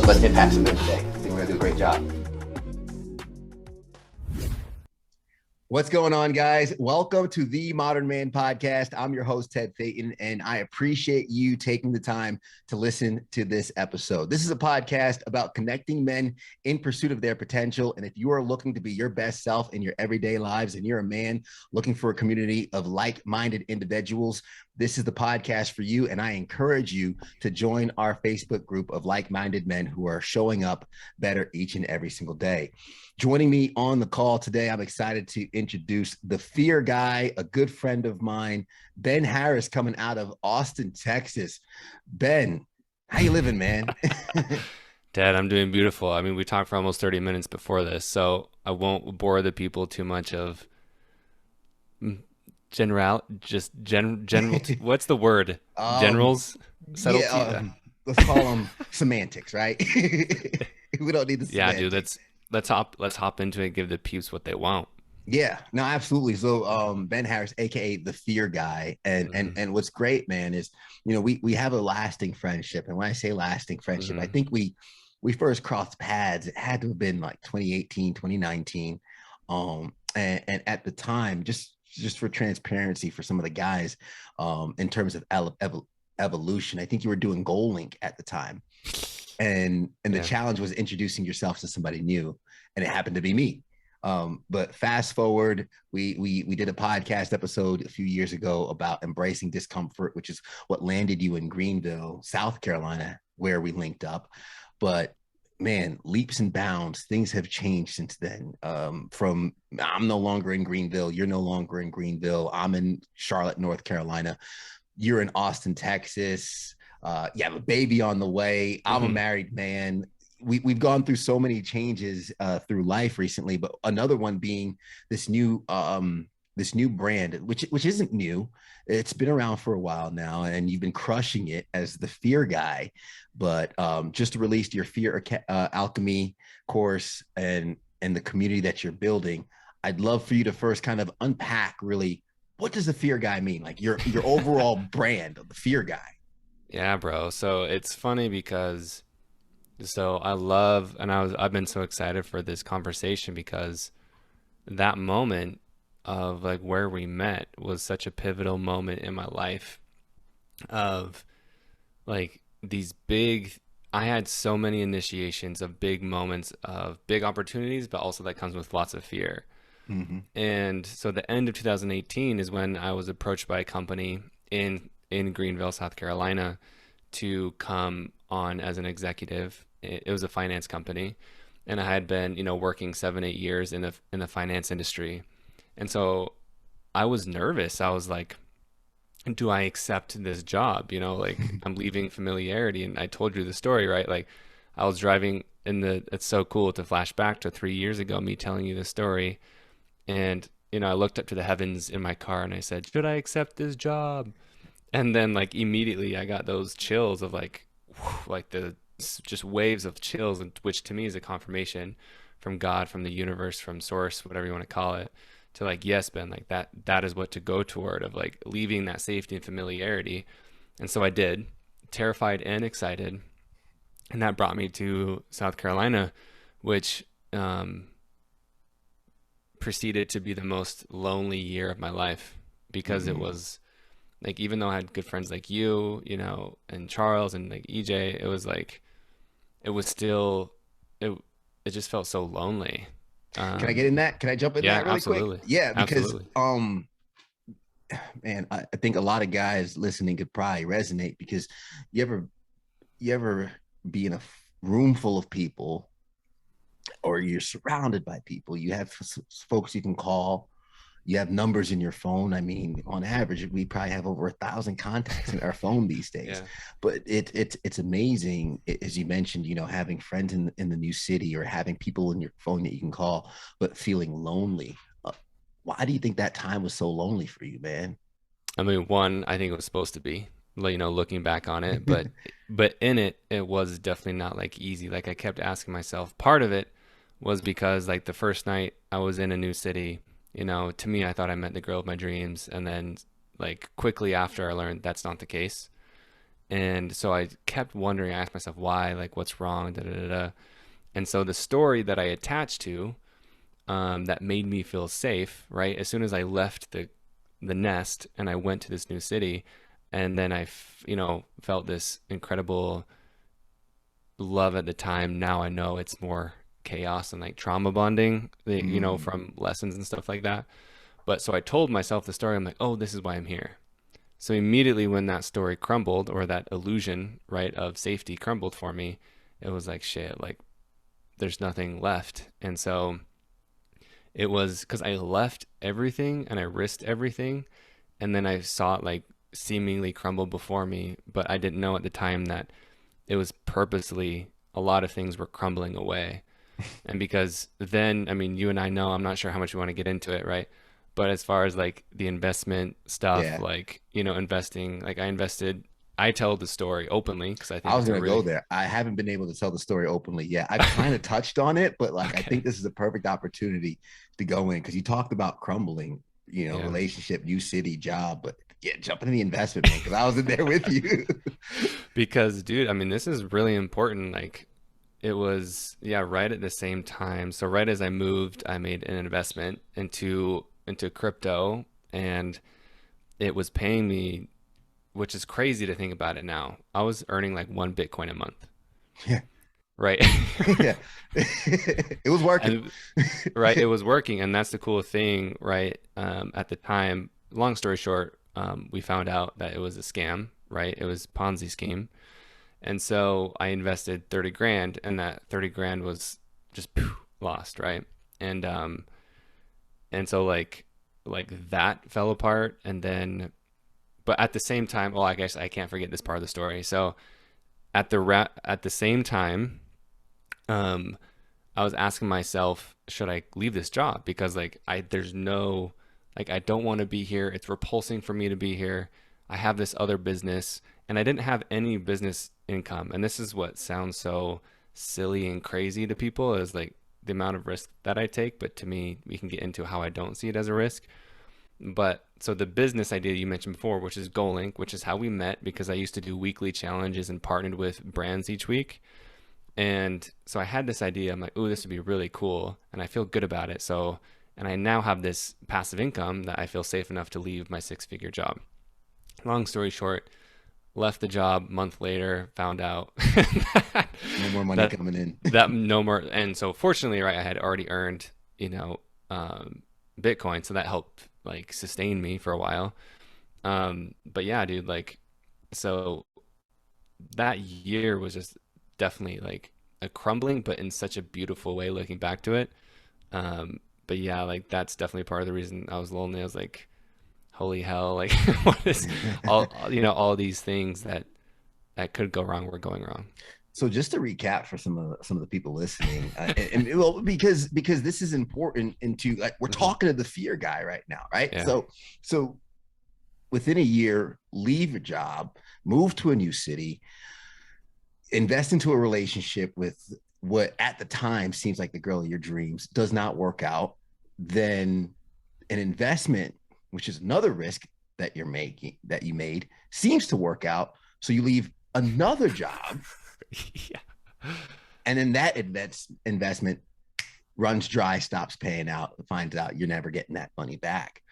let's impact some good today. I think we're going to do a great job. What's going on, guys? Welcome to the Modern Man Podcast. I'm your host, Ted Phaeton, and I appreciate you taking the time to listen to this episode. This is a podcast about connecting men in pursuit of their potential. And if you are looking to be your best self in your everyday lives and you're a man looking for a community of like-minded individuals, this is the podcast for you. And I encourage you to join our Facebook group of like-minded men who are showing up better each and every single day. Joining me on the call today, I'm excited to introduce the fear guy, a good friend of mine, Ben Harris, coming out of Austin, Texas. Ben, how you living, man? Dad, I'm doing beautiful. I mean, we talked for almost 30 minutes before this, so I won't bore the people too much of general, what's the word? Generals subtlety? Let's call them semantics, right? We don't need the Yeah, semantics. dude, let's hop into it and give the peeps what they want. Yeah, no, absolutely. So Ben Harris, aka the fear guy. And Mm-hmm. and what's great, man, is we have a lasting friendship. And when I say lasting friendship, I Mm-hmm. think we first crossed paths. It had to have been like 2018, 2019. And at the time, just for transparency for some of the guys, in terms of evolution, I think you were doing Goal Link at the time. And the Yeah. challenge was introducing yourself to somebody new, and it happened to be me. But fast forward, we did a podcast episode a few years ago about embracing discomfort, which is what landed you in Greenville, South Carolina, where we linked up. But man, leaps and bounds, things have changed since then. From I'm no longer in Greenville, you're no longer in Greenville, I'm in Charlotte, North Carolina, you're in Austin, Texas. You have a baby on the way. I'm a Mm-hmm. married man. We've gone through so many changes through life recently, but another one being this new brand, which isn't new. It's been around for a while now, and you've been crushing it as the fear guy. But just released your fear alchemy course and the community that you're building. I'd love for you to first kind of unpack really what does the fear guy mean, like your overall brand of the fear guy. Yeah, bro. So it's funny because I love and I've been so excited for this conversation because that moment of like where we met was such a pivotal moment in my life of like these big I had so many initiations of big moments of big opportunities, but also that comes with lots of fear. Mm-hmm. And so the end of 2018 is when I was approached by a company in Greenville, South Carolina, to come on as an executive. It was a finance company, and I had been, working 7, 8 years in the finance industry. And so I was nervous. I was like, do I accept this job? Like I'm leaving familiarity. And I told you the story, right? Like I was driving it's so cool to flash back to 3 years ago, me telling you this story. And, I looked up to the heavens in my car and I said, should I accept this job? And then like immediately I got those chills of like, like just waves of chills, which to me is a confirmation from God, from the universe, from source, whatever you want to call it, to like, yes, Ben, like that is what to go toward, of like leaving that safety and familiarity. And so I did, terrified and excited. And that brought me to South Carolina, which proceeded to be the most lonely year of my life because it Mm-hmm. was like, even though I had good friends like you, and Charles and like EJ, it was like, it was still, it, it just felt so lonely. Can I get Um, in that? Can I jump in yeah, that really quick? absolutely. Yeah, because Absolutely. man, I think a lot of guys listening could probably resonate because you ever you ever be in a room full of people or you're surrounded by people, you have folks you can call, you have numbers in your phone. I mean, on average, we probably have over 1,000 contacts in our phone these days. Yeah. But it's amazing, as you mentioned, having friends in the new city or having people in your phone that you can call, but feeling lonely. Why do you think that time was so lonely for you, man? I mean, one, I think it was supposed to be, like, looking back on it, but in it, it was definitely not like easy. Like I kept asking myself, part of it was because like the first night I was in a new city, to me, I thought I met the girl of my dreams. And then like quickly after I learned that's not the case. And so I kept wondering, I asked myself why, like what's wrong, da da da da. And so the story that I attached to, that made me feel safe, right? As soon as I left the nest and I went to this new city, and then felt this incredible love at the time. Now I know it's more chaos and like trauma bonding, Mm. from lessons and stuff like that. But so I told myself the story. I'm like, oh, this is why I'm here. So immediately when that story crumbled, or that illusion, right, of safety crumbled for me, it was like, shit, like there's nothing left. And so it was because I left everything and I risked everything. And then I saw it like seemingly crumble before me. But I didn't know at the time that it was purposely, a lot of things were crumbling away. And because then, I mean, you and I know, I'm not sure how much we want to get into it, right? But as far as like the investment stuff, Yeah. like, investing, like I tell the story openly because I I think was it's a gonna go really, there. I haven't been able to tell the story openly yet. I've kind of touched on it, but like I think okay. this is a perfect opportunity to go in because you talked about crumbling, Yeah. relationship, new city, job, but yeah, jump into the investment, man, because I was in there with you. Because, dude, I mean, this is really important. Like, it was, yeah, right at the same time. So right as I moved, I made an investment into crypto, and it was paying me, which is crazy to think about it now. I was earning like 1 Bitcoin a month, Yeah, right? yeah, it was working. And right, it was working, and that's the cool thing, right? At the time, long story short, we found out that it was a scam, right? It was Ponzi scheme. And so I invested 30 grand, and that 30 grand was just poof, lost, right? And so like that fell apart, and then but at the same time, well, I guess I can't forget this part of the story. So at the same time, um I was asking myself, should I leave this job? Because like there's no, like I don't want to be here. It's repulsing for me to be here. I have this other business, and I didn't have any business income. And this is what sounds so silly and crazy to people, is like the amount of risk that I take. But to me, we can get into how I don't see it as a risk. But so the business idea you mentioned before, which is GoLink, which is how we met, because I used to do weekly challenges and partnered with brands each week. And so I had this idea. I'm like, oh, this would be really cool. And I feel good about it. So, and I now have this passive income that I feel safe enough to leave my 6-figure job. Long story short, left the job a month later, found out No more money that coming in. no more. And so fortunately, right, I had already earned, um, Bitcoin. So that helped like sustain me for a while. But yeah, dude, like, so that year was just definitely like a crumbling, but in such a beautiful way looking back to it. But yeah, like that's definitely part of the reason I was lonely. I was like, holy hell, like what is all these things that could go wrong were going wrong. So just to recap for some of the people listening, well, because this is important into like we're Hmm. talking to the fear guy right now, right? Yeah. So within a year, leave a job, move to a new city, invest into a relationship with what at the time seems like the girl of your dreams, does not work out, then an investment, which is another risk that you made, seems to work out. So you leave another job, Yeah. and then that investment runs dry, stops paying out, finds out you're never getting that money back.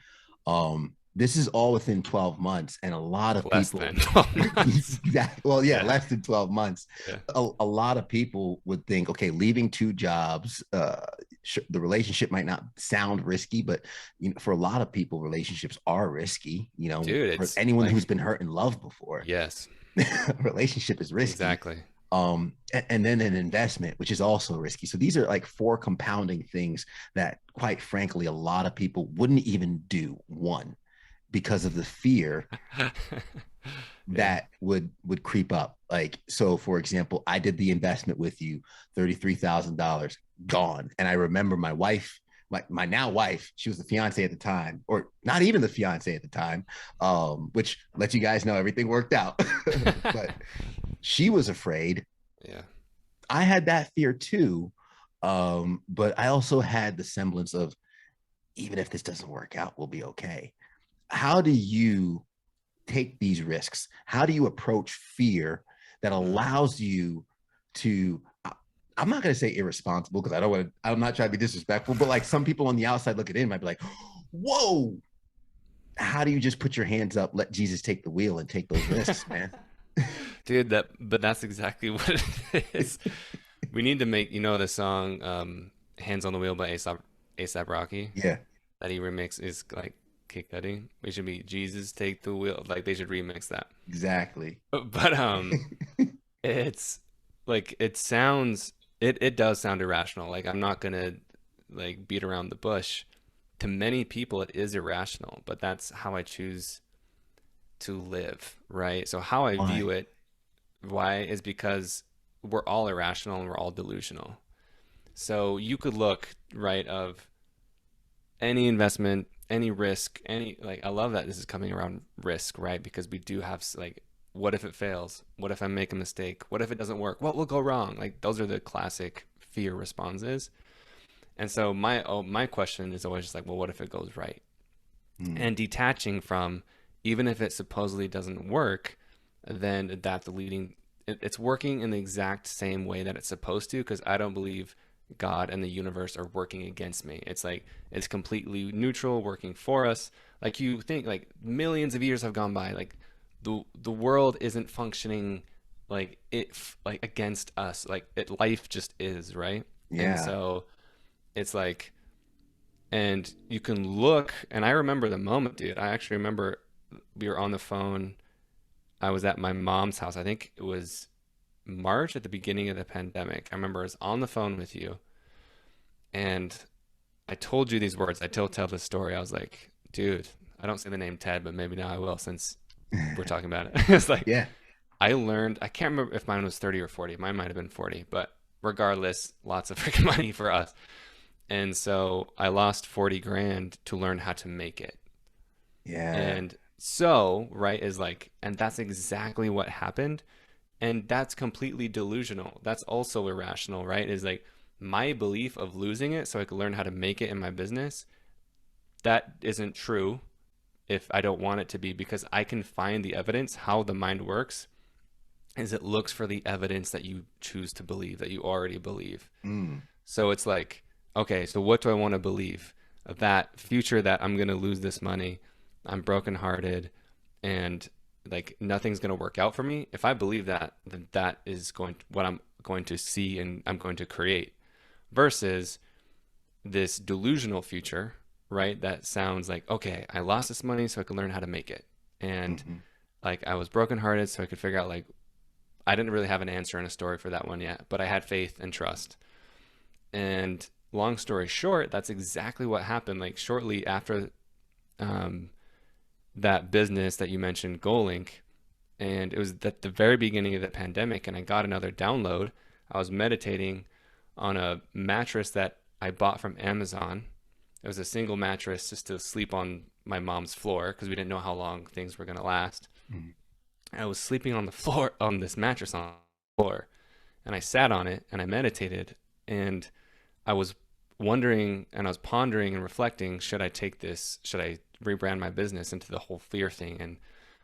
This is all within 12 months, and a lot of Less people than 12 months. well, yeah, Yeah. less than 12 months. Yeah. A lot of people would think, okay, leaving two jobs, the relationship might not sound risky, but for a lot of people, relationships are risky. Dude, For it's anyone who's like, been hurt in love before, yes, relationship is risky. exactly. And then an investment, which is also risky. So these are like four compounding things that, quite frankly, a lot of people wouldn't even do one because of the fear Yeah. that would creep up. Like, so for example, I did the investment with you, $33,000 gone. And I remember my wife, my now wife, she was the fiance at the time, or not even the fiance at the time, which lets you guys know everything worked out. But she was afraid. Yeah. I had that fear too. But I also had the semblance of, even if this doesn't work out, we'll be okay. How do you take these risks? How do you approach fear that Mm. allows you to, I'm not going to say irresponsible because I don't want to, I'm not trying to be disrespectful, but like some people on the outside looking in might be like, whoa, how do you just put your hands up, let Jesus take the wheel and take those risks, man? Dude, but that's exactly what it is. We need to make, the song Hands on the Wheel by ASAP Rocky Yeah, that he remix is like Kid Cudi. It should be Jesus Take the Wheel. Like they should remix that. exactly. But it's like it does sound irrational. Like I'm not gonna like beat around the bush. To many people it is irrational, but that's how I choose to live, right? So how I view Why? it, why is because we're all irrational and we're all delusional. So you could look, right, of any investment, any risk, any like I love that this is coming around risk, right? Because we do have like what if it fails? What if I make a mistake? What if it doesn't work? What will go wrong? Like those are the classic fear responses. And so my question is always just like, well, what if it goes right? Hmm. And detaching from even if it supposedly doesn't work, then that's it's working in the exact same way that it's supposed to because I don't believe God and the universe are working against me. It's like it's completely neutral, working for us. Like you think like millions of years have gone by, like the world isn't functioning like against us. Like life just is, right? And Yeah. so it's like and you can look and I remember the moment, dude. I actually remember we were on the phone. I was at my mom's house. I think it was March at the beginning of the pandemic. I remember I was on the phone with you and I told you these words. I tell this story. I was like, dude, I don't say the name Ted, but maybe now I will since we're talking about it. It's like Yeah. I learned, I can't remember if mine was 30 or 40. Mine might have been 40, but regardless, lots of freaking money for us. And so I lost 40 grand to learn how to make it. Yeah. And so, right, is like, and that's exactly what happened. And that's completely delusional. That's also irrational, right? Is like my belief of losing it so I could learn how to make it in my business. That isn't true if I don't want it to be because I can find the evidence. How the mind works is it looks for the evidence that you choose to believe, that you already believe. Mm. So it's like, okay, so what do I want to believe? That future that I'm going to lose this money, I'm brokenhearted, and like nothing's going to work out for me. If I believe that, then that is going what I'm going to see and I'm going to create versus this delusional future, right? That sounds like, okay, I lost this money so I could learn how to make it. And Hmm. like I was brokenhearted so I could figure out like I didn't really have an answer and a story for that one yet, but I had faith and trust. And long story short, that's exactly what happened. Like shortly after um, that business that you mentioned, GoLink, and it was at the very beginning of the pandemic, and I got another download. I was meditating on a mattress that I bought from Amazon. It was a single mattress just to sleep on my mom's floor because we didn't know how long things were going to last. Hmm. I was sleeping on the floor on this mattress on the floor, and I sat on it and I meditated, and I was wondering and I was pondering and reflecting, should I take this, should I rebrand my business into the whole fear thing? And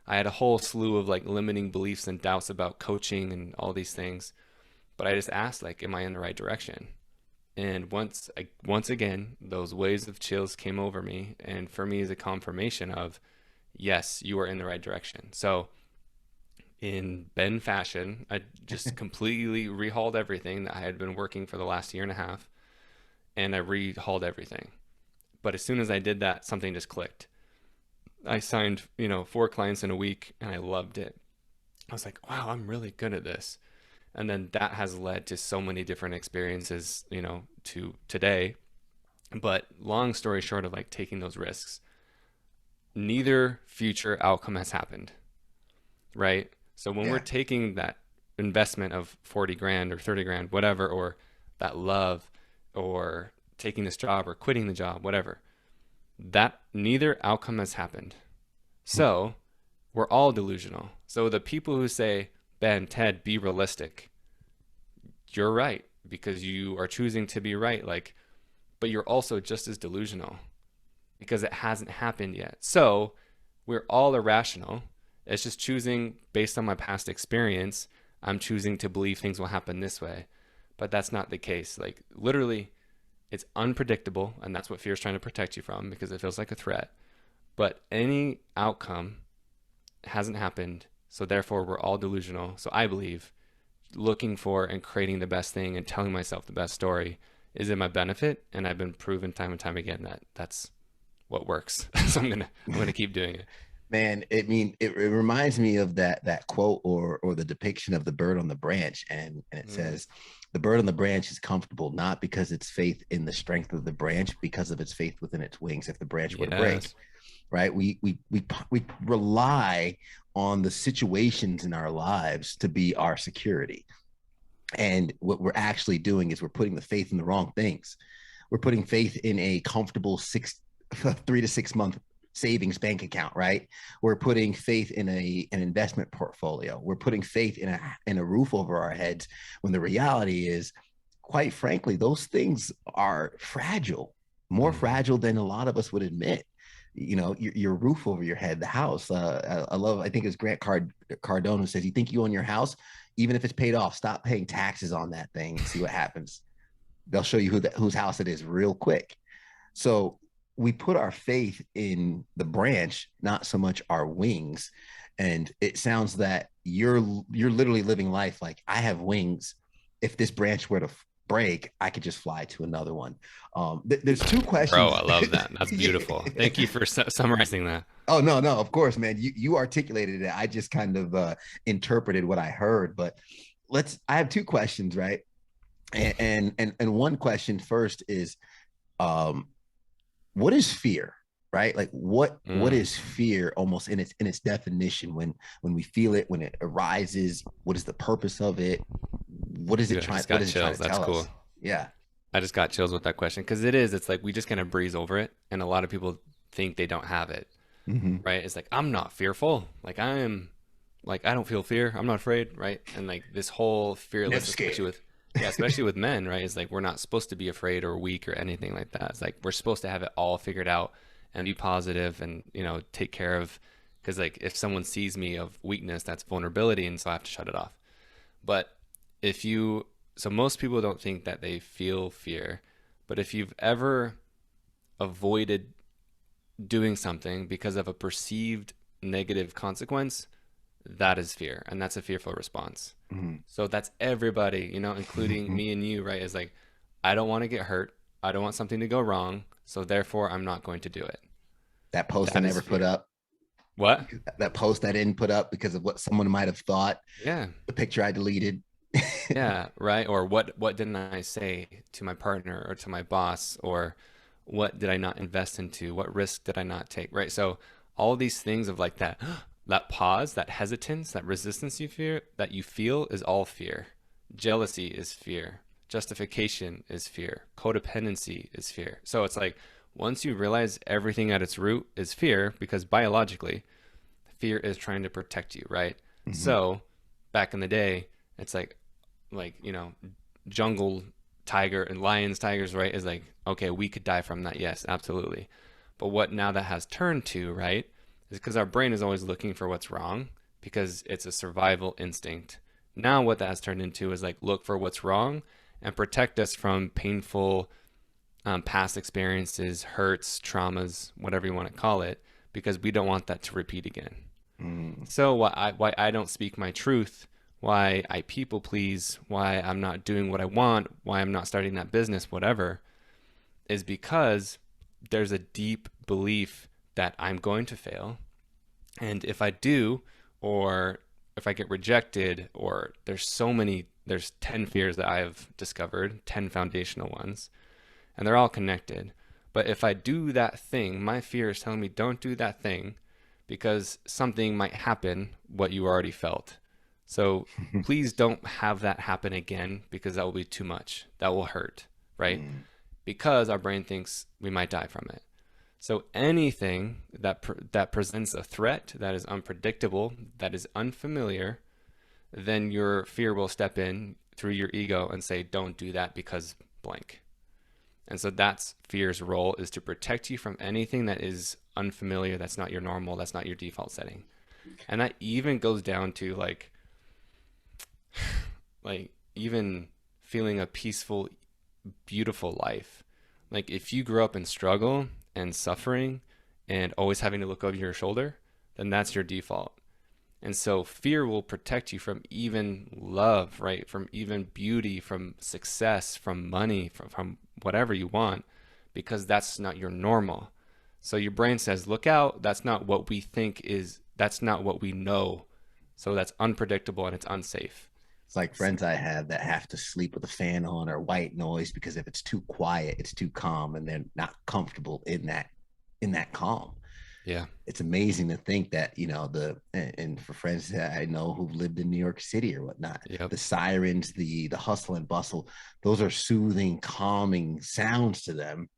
I had a whole slew of like limiting beliefs and doubts about coaching and all these things. But I just asked, like, am I in the right direction? And once again, those waves of chills came over me. And for me, is a confirmation of, yes, you are in the right direction. So in Ben fashion, I just completely rehauled everything that I had been working for the last year and a half and I rehauled everything. But as soon as I did that, something just clicked. I signed, 4 clients in a week and I loved it. I was like, wow, I'm really good at this. And then that has led to so many different experiences, to today. But long story short of like taking those risks, neither future outcome has happened, right? So when we're Yeah. taking that investment of 40 grand or 30 grand, whatever, or that love or taking this job or quitting the job, whatever, that neither outcome has happened. So we're all delusional. So the people who say, Ben, Ted, be realistic, you're right because you are choosing to be right. Like, but you're also just as delusional because it hasn't happened yet. So we're all irrational. It's just choosing based on my past experience. I'm choosing to believe things will happen this way, but that's not the case. Like literally, it's unpredictable, and that's what fear is trying to protect you from because it feels like a threat. But any outcome hasn't happened, so therefore we're all delusional. So I believe looking for and creating the best thing and telling myself the best story is in my benefit, and I've been proven time and time again that that's what works. So I'm gonna keep doing it. Man, it reminds me of that quote or the depiction of the bird on the branch, and it Mm, says, "The bird on the branch is comfortable not because it's faith in the strength of the branch, because of its faith within its wings. If the branch were to break, yes. right, we rely on the situations in our lives to be our security, and what we're actually doing is we're putting the faith in the wrong things. We're putting faith in a comfortable 3 to 6 month savings bank account, right? We're putting faith in an investment portfolio. We're putting faith in a roof over our heads when the reality is, quite frankly, those things are fragile, more Hmm. fragile than a lot of us would admit. Your roof over your head, the house. I think it's Cardone who says, "You think you own your house? Even if it's paid off, stop paying taxes on that thing and see what happens. They'll show you whose house it is real quick." So we put our faith in the branch, not so much our wings. And it sounds that you're literally living life like, I have wings. If this branch were to break, I could just fly to another one. There's two Bro, questions. I love that. That's Yeah. beautiful. Thank you for summarizing that. Oh, no, no, of course, man. You articulated it. I just kind of interpreted what I heard. But I have two questions, right? And one question first is, um, what is fear, right? Like what Mm, is fear, almost in its definition, when we feel it, when it arises? What is the purpose of it? dude, I just What got is it trying chills. to That's tell cool. us? Yeah. I just got chills with that question because it's like we just kind of breeze over it, and a lot of people think they don't have it, Mm-hmm. right? It's like I'm not fearful. Like I am, like I don't feel fear. I'm not afraid, right? And like this whole Never fearless, especially scared. with, yeah, especially with men, right? It's like we're not supposed to be afraid or weak or anything like that. It's like we're supposed to have it all figured out and be positive and take care of. Because like if someone sees me of weakness, that's vulnerability, and so I have to shut it off. But if you, so most people don't think that they feel fear, but if you've ever avoided doing something because of a perceived negative consequence, that is fear, and that's a fearful response. Mm-hmm. So that's everybody, including Mm-hmm. me and you, right? Is like, I don't want to get hurt. I don't want something to go wrong. So therefore, I'm not going to do it. That post I That is never put fear. up, What? that post I didn't put up because of what someone might have thought, Yeah. the picture I deleted. Yeah, right. Or what didn't I say to my partner or to my boss, or what did I not invest into? What risk did I not take? Right. So all these things of like that, that pause, that hesitance, that resistance you feel is all fear. Jealousy is fear. Justification is fear. Codependency is fear. So it's like once you realize everything at its root is fear, because biologically fear is trying to protect you, right? Mm-hmm. So back in the day, it's like jungle tiger and lions, tigers, right? Is like, okay, we could die from that. Yes, absolutely. But what now that has turned to, right, is because our brain is always looking for what's wrong because it's a survival instinct. Now what that has turned into is like look for what's wrong and protect us from painful past experiences, hurts, traumas, whatever you want to call it, because we don't want that to repeat again. Mm-hmm. So why I don't speak my truth, why I people please, why I'm not doing what I want, why I'm not starting that business, whatever, is because there's a deep belief that I'm going to fail. And if I do, or if I get rejected, or there's 10 fears that I've discovered, 10 foundational ones, and they're all connected. But if I do that thing, my fear is telling me don't do that thing because something might happen what you already felt. So please don't have that happen again because that will be too much. That will hurt, right? Mm-hmm. Because our brain thinks we might die from it. So anything that presents a threat that is unpredictable, that is unfamiliar, then your fear will step in through your ego and say, "Don't do that because blank." And so that's fear's role, is to protect you from anything that is unfamiliar, that's not your normal, that's not your default setting. And that even goes down to like even feeling a peaceful, beautiful life. Like if you grew up in struggle and suffering and always having to look over your shoulder, then that's your default. And so fear will protect you from even love, right? From even beauty, from success, from money, from whatever you want, because that's not your normal. So your brain says, look out, that's not what we think is, that's not what we know. So that's unpredictable and it's unsafe. It's like friends I have that have to sleep with a fan on or white noise because if it's too quiet, it's too calm, and they're not comfortable in that calm. Yeah. It's amazing to think that and for friends that I know who've lived in New York City or whatnot, Yep. the sirens, the hustle and bustle, those are soothing, calming sounds to them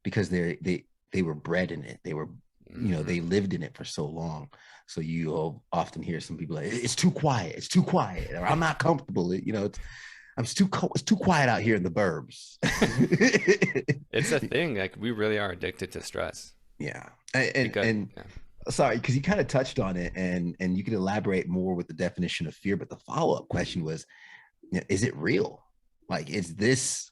because they were bred in it. They were, Hmm. they lived in it for so long. So you often hear some people like, it's too quiet, it's too quiet, or I'm not comfortable. It's too quiet out here in the burbs. It's a thing. Like we really are addicted to stress Yeah. and because, and yeah. sorry, because you kind of touched on it, and you could elaborate more with the definition of fear, but the follow-up question was, is it real? Like, is this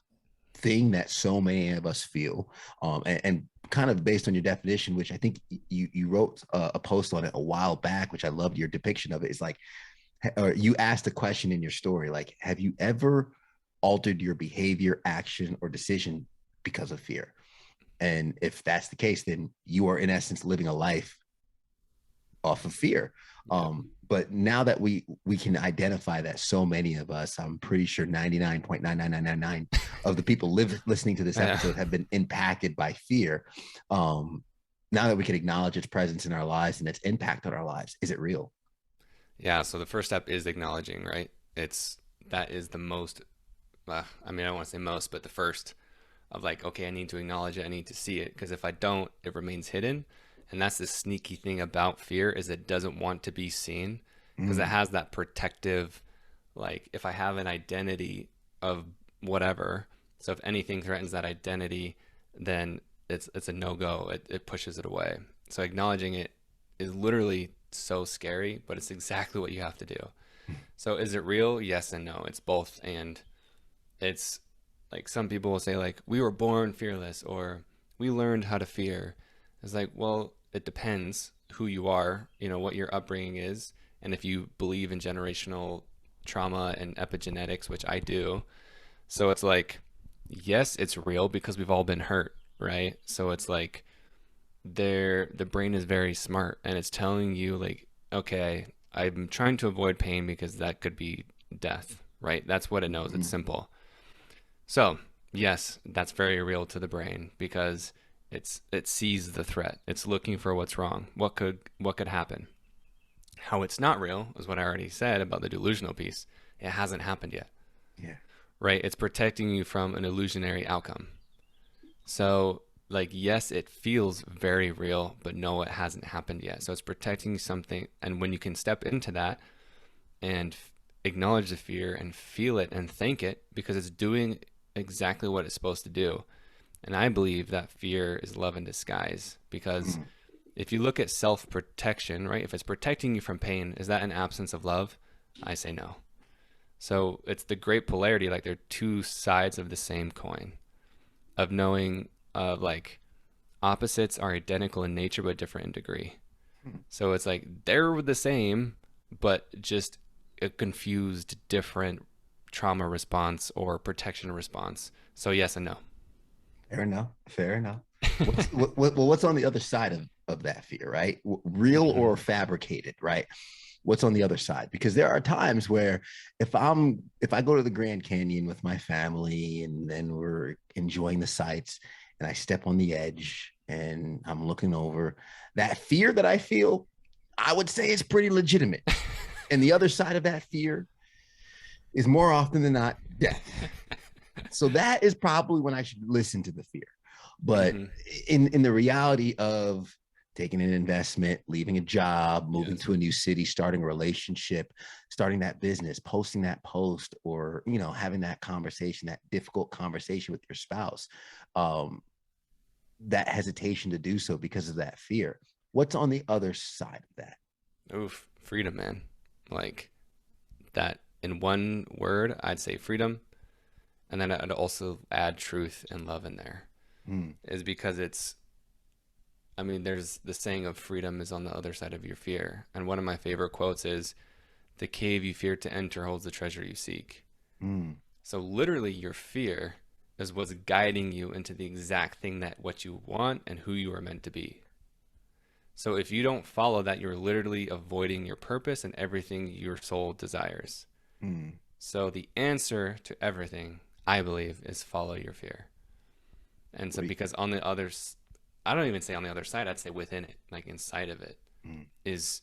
thing that so many of us feel, and kind of based on your definition, which I think you wrote a post on it a while back, which I loved your depiction of it, is like, or you asked a question in your story, like, have you ever altered your behavior, action, or decision because of fear? And if that's the case, then you are in essence living a life off of fear. Yep. But now that we can identify that so many of us, I'm pretty sure 99.99999 of the people listening to this Yeah. episode have been impacted by fear. Now that we can acknowledge its presence in our lives and its impact on our lives, is it real? Yeah. So the first step is acknowledging, right? That is the most, I mean, I don't want to say most, but the first of like, okay, I need to acknowledge it. I need to see it. Because if I don't, it remains hidden. And that's the sneaky thing about fear is it doesn't want to be seen because it Mm, has that protective, like if I have an identity of whatever, so if anything threatens that identity, then it's a no-go. It pushes it away. So acknowledging it is literally so scary, but it's exactly what you have to do. So is it real? Yes and no. It's both. And it's like some people will say like we were born fearless or we learned how to fear. It's like, well, it depends who you are, what your upbringing is, and if you believe in generational trauma and epigenetics, which I do. So it's like, yes, it's real because we've all been hurt, right? So it's like the brain is very smart and it's telling you like, okay, I'm trying to avoid pain because that could be death, right? That's what it knows. It's mm, simple. So, yes, that's very real to the brain because it sees the threat. It's looking for what's wrong. What could happen? How it's not real is what I already said about the delusional piece. It hasn't happened yet, yeah. right? It's protecting you from an illusionary outcome. So, like, yes, it feels very real, but no, it hasn't happened yet. So it's protecting something. And when you can step into that and acknowledge the fear and feel it and thank it because it's doing exactly what it's supposed to do. And I believe that fear is love in disguise because Mm. if you look at self protection, right, if it's protecting you from pain, is that an absence of love? I say no. So it's the great polarity, like they're two sides of the same coin of knowing like opposites are identical in nature but different in degree. So it's like they're the same, but just a confused, different trauma response or protection response. So yes and no. Fair enough. Fair enough. What's on the other side of that fear, right? Real Hmm. or fabricated, right? What's on the other side? Because there are times where if I go to the Grand Canyon with my family and then we're enjoying the sights and I step on the edge and I'm looking over, that fear that I feel, I would say is pretty legitimate. And the other side of that fear is more often than not death. So that is probably when I should listen to the fear. But Hmm. in the reality of taking an investment, leaving a job, moving Yes. to a new city, starting a relationship, starting that business, posting that post, or having that conversation, that difficult conversation with your spouse, um, that hesitation to do so because of that fear. What's on the other side of that? Oof, freedom, man. Like that in one word, I'd say freedom. And then I'd also add truth and love in there, Mm, is because I mean, there's the saying of freedom is on the other side of your fear. And one of my favorite quotes is, the cave you fear to enter holds the treasure you seek. mm. So literally your fear is what's guiding you into the exact thing that what you want and who you are meant to be. So if you don't follow that, you're literally avoiding your purpose and everything your soul desires. Mm. So the answer to everything, I believe, is follow your fear. And What so do you, because on the other, I don't even say on the other side, I'd say within it, like inside of it, mm, is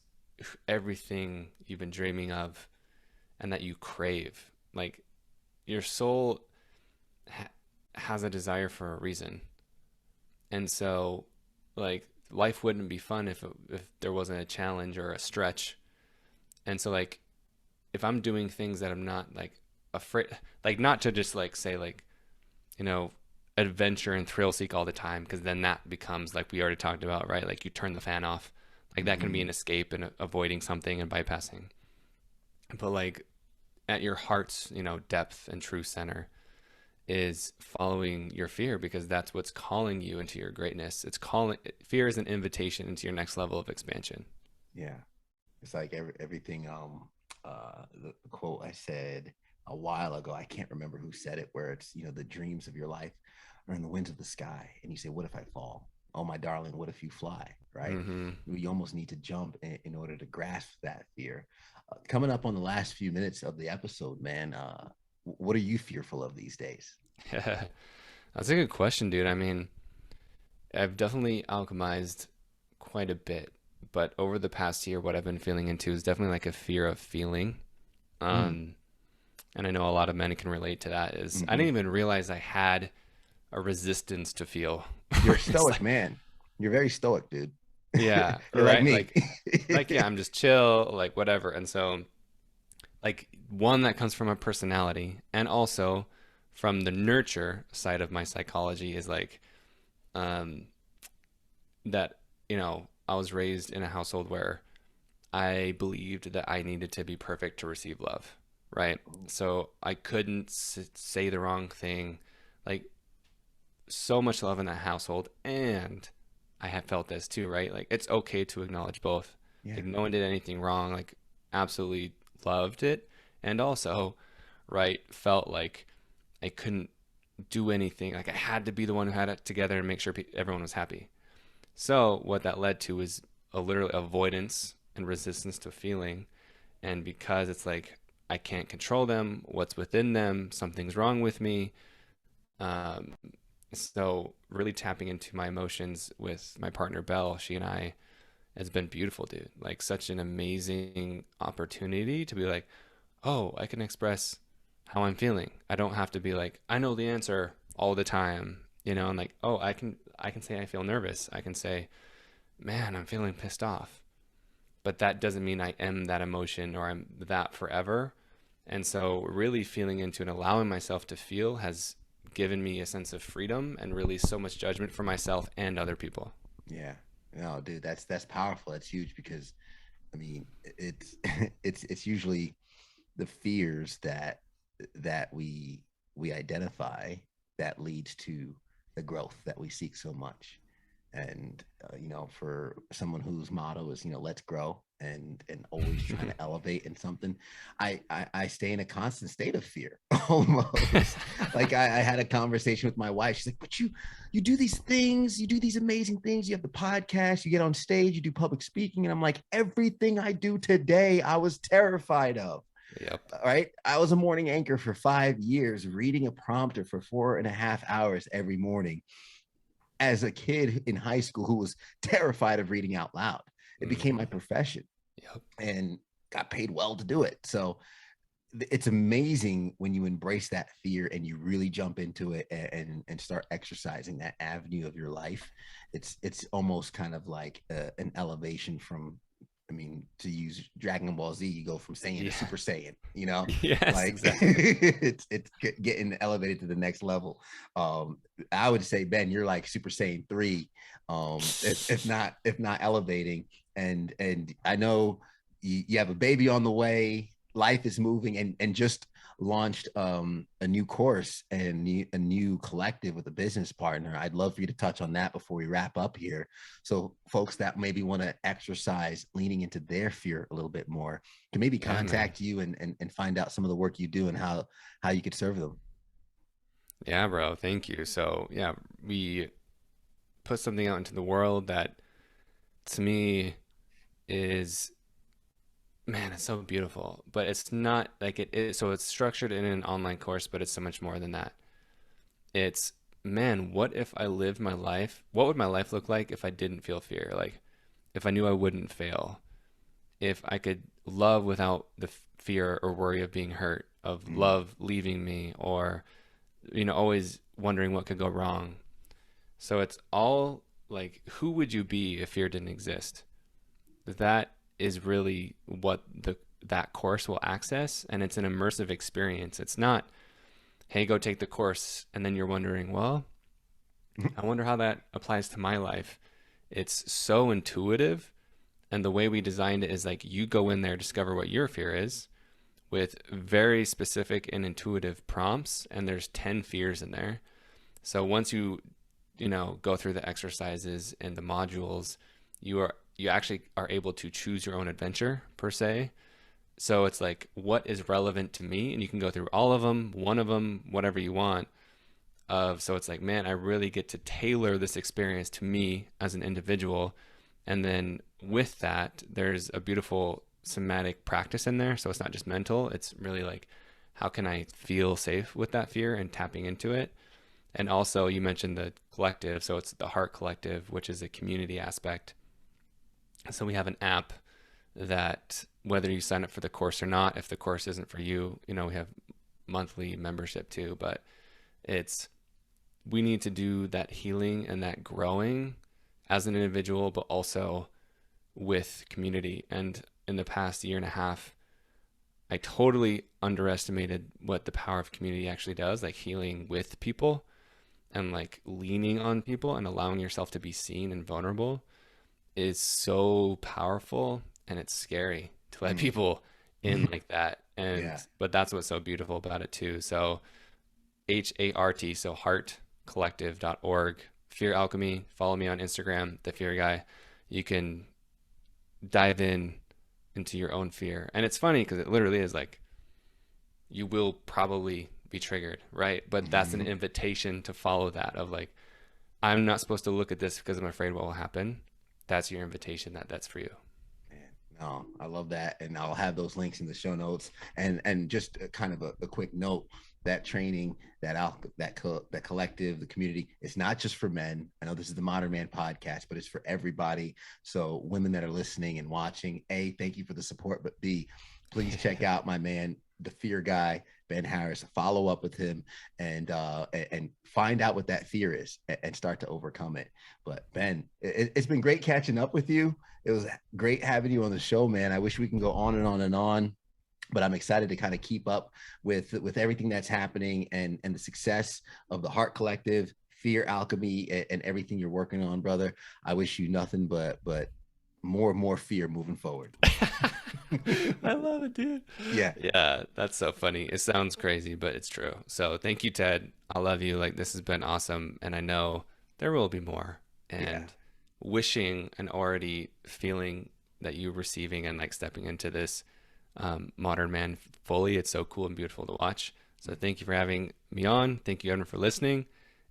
everything you've been dreaming of and that you crave. Like your soul ha- has a desire for a reason. And so, like, life wouldn't be fun if there wasn't a challenge or a stretch. And so, like, if I'm doing things that I'm not like afraid, like, not to just like say like, you know, adventure and thrill seek all the time, because then that becomes like we already talked about, right? Like you turn the fan off, like that can be mm-hmm. an escape and avoiding something and bypassing. But like at your heart's, depth and true center is following your fear, because that's what's calling you into your greatness. It's calling Fear is an invitation into your next level of expansion. Yeah. It's like everything. The quote I said a while ago, I can't remember who said it, where it's, the dreams of your life are in the winds of the sky. And you say, what if I fall? Oh, my darling, what if you fly? Right? Mm-hmm. You almost need to jump in order to grasp that fear. Coming up on the last few minutes of the episode, man, what are you fearful of these days? That's a good question, dude. I mean, I've definitely alchemized quite a bit, but over the past year, what I've been feeling into is definitely like a fear of feeling. Mm, Um, and I know a lot of men can relate to that. Is I mm-hmm. didn't even realize I had a resistance to feel. You're a It's stoic like, man. You're very stoic, dude. yeah, You're like right. me. Like, yeah, I'm just chill, like whatever. And so, like, one that comes from a personality, and also from the nurture side of my psychology is like, um, that I was raised in a household where I believed that I needed to be perfect to receive love, right? So I couldn't say the wrong thing. Like, so much love in that household, and I have felt this too, right? Like it's okay to acknowledge both. Yeah. Like no one did anything wrong. Like absolutely loved it, and also, right, felt like I couldn't do anything. Like I had to be the one who had it together and make sure everyone was happy. So what that led to is a literal avoidance and resistance to feeling, and because it's like I can't control them, what's within them, something's wrong with me. Um, so really tapping into my emotions with my partner Belle, she and I, has been beautiful, dude. Like such an amazing opportunity to be like, oh, I can express how I'm feeling. I don't have to be like, I know the answer all the time, and like, oh, I can say I feel nervous. I can say, man, I'm feeling pissed off. But that doesn't mean I am that emotion or I'm that forever. And so really feeling into and allowing myself to feel has given me a sense of freedom and really so much judgment for myself and other people. Yeah. No, dude, that's powerful. That's huge because I mean, it's it's usually the fears that we identify that leads to the growth that we seek so much. And for someone whose motto is let's grow and always trying to elevate in something, I stay in a constant state of fear almost. Like I had a conversation with my wife. She's like, but you do these things, you do these amazing things, you have the podcast, you get on stage, you do public speaking. And I'm like, everything I do today I was terrified of. Yep. All right, I was a morning anchor for 5 years, reading a prompter for 4.5 hours every morning as a kid in high school who was terrified of reading out loud. It became my Mm-hmm. profession Yep. and got paid well to do it. So it's amazing when you embrace that fear and you really jump into it and start exercising that avenue of your life. It's almost kind of like an elevation from, I mean, to use Dragon Ball Z, you go from Saiyan to Yeah. Super Saiyan, Yes, like exactly. it's getting elevated to the next level. I would say, Ben, you're like Super Saiyan 3, if not elevating. And I know you have a baby on the way, life is moving, and just launched a new course and a new collective with a business partner. I'd love for you to touch on that before we wrap up here. So folks that maybe want to exercise leaning into their fear a little bit more can maybe Yeah, man. contact you and find out some of the work you do and how you could serve them. Yeah, bro. Thank you. So, yeah, we put something out into the world that to me is, man, it's so beautiful. But it's not like it is. So it's structured in an online course, but it's so much more than that. It's, man, what if I lived my life? What would my life look like if I didn't feel fear? Like, if I knew I wouldn't fail, if I could love without the fear or worry of being hurt, of Mm, love leaving me, or, always wondering what could go wrong. So it's all like, who would you be if fear didn't exist? That is really what that course will access, and it's an immersive experience. It's not, hey, go take the course, and then you're wondering, well, I wonder how that applies to my life. It's so intuitive, and the way we designed it is like you go in there, discover what your fear is with very specific and intuitive prompts, and there's 10 fears in there. So once you go through the exercises and the modules, you actually are able to choose your own adventure per se. So it's like, what is relevant to me? And you can go through all of them, one of them, whatever you want. So it's like, man, I really get to tailor this experience to me as an individual. And then with that, there's a beautiful somatic practice in there. So it's not just mental, it's really like, how can I feel safe with that fear and tapping into it? And also, you mentioned the collective. So it's the Heart Collective, which is a community aspect. So we have an app that, whether you sign up for the course or not, if the course isn't for you, we have monthly membership too. But it's, we need to do that healing and that growing as an individual, but also with community. And in the past year and a half, I totally underestimated what the power of community actually does, like healing with people and like leaning on people and allowing yourself to be seen and vulnerable is so powerful, and it's scary to let mm. people in like that. Yeah. But that's what's so beautiful about it too. So HART, so heartcollective.org, Fear Alchemy. Follow me on Instagram, the Fear Guy. You can dive into your own fear. And it's funny because it literally is like, you will probably be triggered, right? But that's an Mhm. invitation to follow that of like, I'm not supposed to look at this because I'm afraid what will happen. That's your invitation, that's for you. Man, no, I love that, and I'll have those links in the show notes. And just kind of a quick note: that training, that collective, the community, it's not just for men. I know this is the Modern Man podcast, but it's for everybody. So women that are listening and watching, A, thank you for the support, but B, please check out my man, the Fear Guy, Ben Harris. Follow up with him and find out what that fear is and start to overcome it. But Ben, it's been great catching up with you. It was great having you on the show, man. I wish we can go on and on and on, but I'm excited to kind of keep up with everything that's happening and the success of the Heart Collective, Fear Alchemy, and everything you're working on, brother. I wish you nothing but more and more fear moving forward. I love it, dude. Yeah, Yeah, that's so funny. It sounds crazy, but it's true. So thank you, Ted. I love you. Like, this has been awesome. And I know there will be more. yeah. And wishing and already feeling that you're receiving and like stepping into this modern man fully. It's so cool and beautiful to watch. So thank you for having me on. Thank you, everyone, for listening.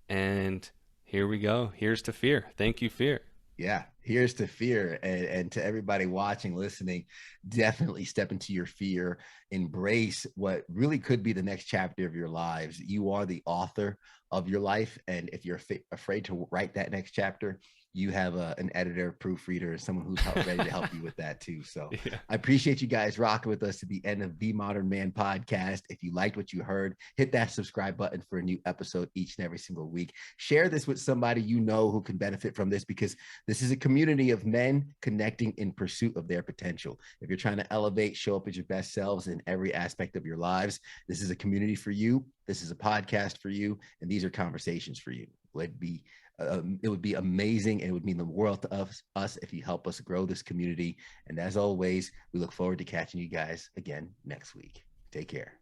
And here we go. Here's to fear. Thank you, fear. Yeah, here's to fear. And to everybody watching, listening, definitely step into your fear, embrace what really could be the next chapter of your lives. You are the author of your life, and if you're afraid to write that next chapter, you have an editor, proofreader, someone who's ready to help you with that too. So Yeah. I appreciate you guys rocking with us to the end of the Modern Man podcast. If you liked what you heard, hit that subscribe button for a new episode each and every single week. Share this with somebody you know who can benefit from this, because this is a community of men connecting in pursuit of their potential. If you're trying to elevate, show up as your best selves in every aspect of your lives, this is a community for you. This is a podcast for you. And these are conversations for you. It would be amazing, and it would mean the world to us if you help us grow this community. And as always, we look forward to catching you guys again next week. Take care.